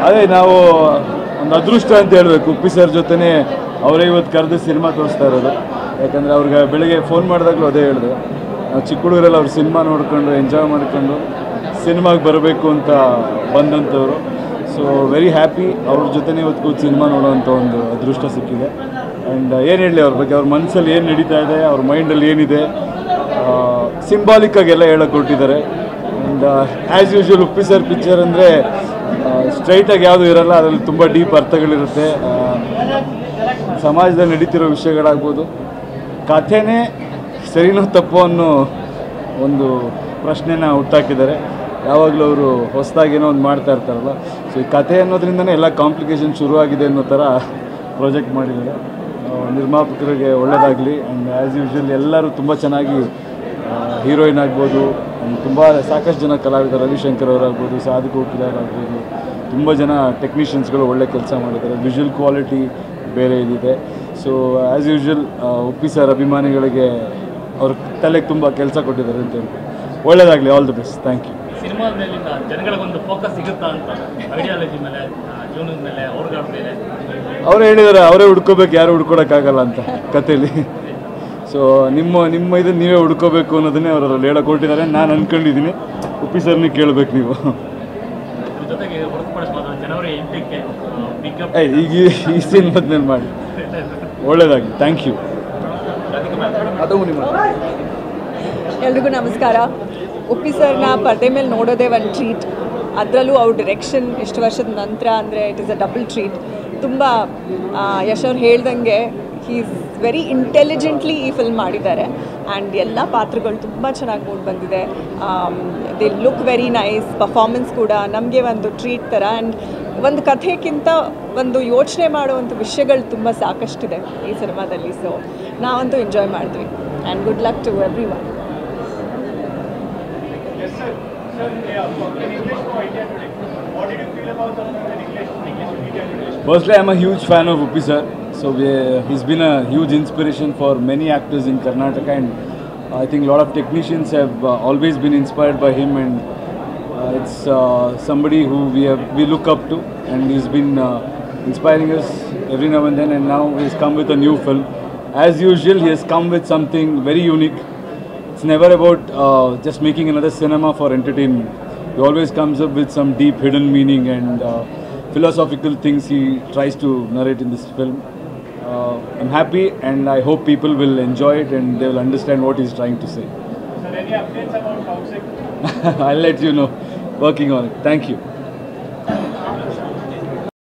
ಅದೇ ನಾವು ಒಂದು ಅದೃಷ್ಟ ಅಂತ ಹೇಳಬೇಕು. ಉಪ್ಪಿ ಸರ್ ಜೊತೆನೇ ಅವರೇ ಇವತ್ತು ಕರೆದು ಸಿನಿಮಾ ತೋರಿಸ್ತಾ ಇರೋದು. ಯಾಕಂದರೆ ಅವ್ರಿಗೆ ಬೆಳಗ್ಗೆ ಫೋನ್ ಮಾಡಿದಾಗಲೂ ಅದೇ ಹೇಳಿದೆ, ನಾವು ಚಿಕ್ಕ ಹುಡುಗರೆಲ್ಲ ಅವ್ರ ಸಿನಿಮಾ ನೋಡ್ಕೊಂಡು ಎಂಜಾಯ್ ಮಾಡ್ಕೊಂಡು ಸಿನಿಮಾಗೆ ಬರಬೇಕು ಅಂತ ಬಂದಂಥವ್ರು. ಸೊ ವೆರಿ ಹ್ಯಾಪಿ ಅವ್ರ ಜೊತೆನೇ ಇವತ್ತು ಕೂತು ಸಿನಿಮಾ ನೋಡೋವಂಥ ಒಂದು ಅದೃಷ್ಟ ಸಿಕ್ಕಿದೆ. ಆ್ಯಂಡ್ ಏನು ಹೇಳಲಿ ಅವ್ರ ಬಗ್ಗೆ, ಅವ್ರ ಮನಸ್ಸಲ್ಲಿ ಏನು ನಡೀತಾ ಇದೆ, ಅವ್ರ ಮೈಂಡಲ್ಲಿ ಏನಿದೆ, ಸಿಂಬಾಲಿಕ್ಕಾಗೆಲ್ಲ ಹೇಳಕ್ಕೆ ಕೊಟ್ಟಿದ್ದಾರೆ. And as usual Uppi sir picture ಅಂದರೆ ಸ್ಟ್ರೈಟಾಗಿ ಯಾವುದೂ ಇರೋಲ್ಲ, ಅದರಲ್ಲಿ ತುಂಬ ಡೀಪ್ ಅರ್ಥಗಳಿರುತ್ತೆ. ಸಮಾಜದಲ್ಲಿ ನಡೀತಿರೋ ವಿಷಯಗಳಾಗ್ಬೋದು, ಕಥೆನೇ ಸರಿನೋ ತಪ್ಪೋ ಅನ್ನೋ ಒಂದು ಪ್ರಶ್ನೆನ ಹುಟ್ಟಾಕಿದ್ದಾರೆ. ಯಾವಾಗಲೂ ಅವರು ಹೊಸದಾಗೇನೋ ಒಂದು ಮಾಡ್ತಾ ಇರ್ತಾರಲ್ಲ, ಸೊ ಈ ಕಥೆ ಅನ್ನೋದ್ರಿಂದನೇ ಎಲ್ಲ ಕಾಂಪ್ಲಿಕೇಶನ್ ಶುರುವಾಗಿದೆ ಅನ್ನೋ ಥರ ಪ್ರಾಜೆಕ್ಟ್ ಮಾಡಿದ್ದಾರೆ. ನಿರ್ಮಾಪಕರಿಗೆ ಒಳ್ಳೆಯದಾಗಲಿ. ಆ್ಯಂಡ್ ಆ್ಯಸ್ ಯೂಶ್ವಲ್ ಎಲ್ಲರೂ ತುಂಬ ಚೆನ್ನಾಗಿ ಹೀರೋಯಿನ್ ಆಗ್ಬೋದು, ತುಂಬ ಸಾಕಷ್ಟು ಜನ ಕಲಾವಿದರು, ರವಿಶಂಕರ್ ಅವರಾಗ್ಬೋದು, ಸಾಧು ಕೋಕಿಲಾರ್ ಆಗ್ಬೋದು, ತುಂಬ ಜನ ಟೆಕ್ನಿಷಿಯನ್ಸ್ಗಳು ಒಳ್ಳೆ ಕೆಲಸ ಮಾಡಿದ್ದಾರೆ. ವಿಜುವಲ್ ಕ್ವಾಲಿಟಿ ಬೇರೆ ಇದಿದೆ. So as usual Uppi sir ಅಭಿಮಾನಿಗಳಿಗೆ ಅವ್ರ ತಲೆಗೆ ತುಂಬ ಕೆಲಸ ಕೊಟ್ಟಿದ್ದಾರೆ ಅಂತ ಹೇಳ್ಬೋದು. ಒಳ್ಳೆಯದಾಗಲಿ, all the best. Thank you. Cinema ಮೇಲಿಂದ ಜನಗಳಿಗೊಂದು ಫೋಕಸ್ ಸಿಗುತ್ತಾ ಅಂತ, ಐಡಿಯಾಲಜಿ ಮೇಲೆ, ಜೀವನದ ಮೇಲೆ, ಅವ್ರ ಮೇಲೆ ಅವರೇ ಹೇಳಿದ್ದಾರೆ, ಅವರೇ ಹುಡ್ಕೋಬೇಕು, ಯಾರು ಹುಡ್ಕೊಡೋಕ್ಕಾಗಲ್ಲ ಅಂತ ಕಥೆಯಲ್ಲಿ. ಸೊ ನಿಮ್ಮ ಇದನ್ನು ನೀವೇ ಹುಡ್ಕೋಬೇಕು ಅನ್ನೋದನ್ನೇ ಅವರಲ್ಲಿ ಹೇಳಕ್ಕೆ ಕೊಟ್ಟಿದ್ದಾರೆ. ನಾನು ಅಂದ್ಕೊಂಡಿದ್ದೀನಿ, ಉಪ್ಪಿ ಸರ್ನೇ ಕೇಳಬೇಕು ನೀವು. ಜೊತೆಗೆ ಹೊರತುಪಡಿಸ್ಬೋದು ಜನವರಿ 8ಕ್ಕೆ ಈಗ ಈ ಸಿನಿಮಾದ ಮೇಲೆ ಮಾಡಿ. ಒಳ್ಳೆಯದಾಗಿ, ಥ್ಯಾಂಕ್ ಯು. ಅದು ನಿಮ್ಮ ಎಲ್ರಿಗೂ ನಮಸ್ಕಾರ. ಉಪ್ಪಿ ಸರ್ನ ಪರದೆ ಮೇಲೆ ನೋಡೋದೇ ಒಂದು ಟ್ರೀಟ್. ಅದರಲ್ಲೂ ಅವ್ರ ಡಿರೆಕ್ಷನ್ ಇಷ್ಟು ವರ್ಷದ ನಂತರ ಅಂದರೆ it is a double treat. ತುಂಬ ಯಶ್ ಅವ್ರು ಹೇಳ್ದಂಗೆ ಈಸ್ ವೆರಿ ಇಂಟೆಲಿಜೆಂಟ್ಲಿ ಈ ಫಿಲ್ಮ್ ಮಾಡಿದ್ದಾರೆ. ಆ್ಯಂಡ್ ಎಲ್ಲ ಪಾತ್ರಗಳು ತುಂಬ ಚೆನ್ನಾಗಿ ಮೂಡಿ ಬಂದಿದೆ. They look very nice. Performance ಕೂಡ ನಮಗೆ ಒಂದು ಟ್ರೀಟ್ ಥರ. ಆ್ಯಂಡ್ ಒಂದು ಕಥೆಗಿಂತ ಒಂದು ಯೋಚನೆ ಮಾಡುವಂಥ ವಿಷಯಗಳು ತುಂಬ ಸಾಕಷ್ಟಿದೆ ಈ ಸಿನಿಮಾದಲ್ಲಿ. ಸೊ ನಾವಂತೂ ಎಂಜಾಯ್ ಮಾಡಿದ್ವಿ. And good luck to everyone. Firstly, I'm a huge fan of Uppi sir. So he's been a huge inspiration for many actors in Karnataka, and I think a lot of technicians have always been inspired by him, and it's somebody who we look up to, and he's been inspiring us every now and then, and now he's come with a new film. As usual, he has come with something very unique. It's never about just making another cinema for entertainment. He always comes up with some deep hidden meaning and philosophical things he tries to narrate in this film. I'm happy, and I hope people will enjoy it and they will understand what he's trying to say. Sir, any updates about Toxic? I'll let you know. Working on it. Thank you.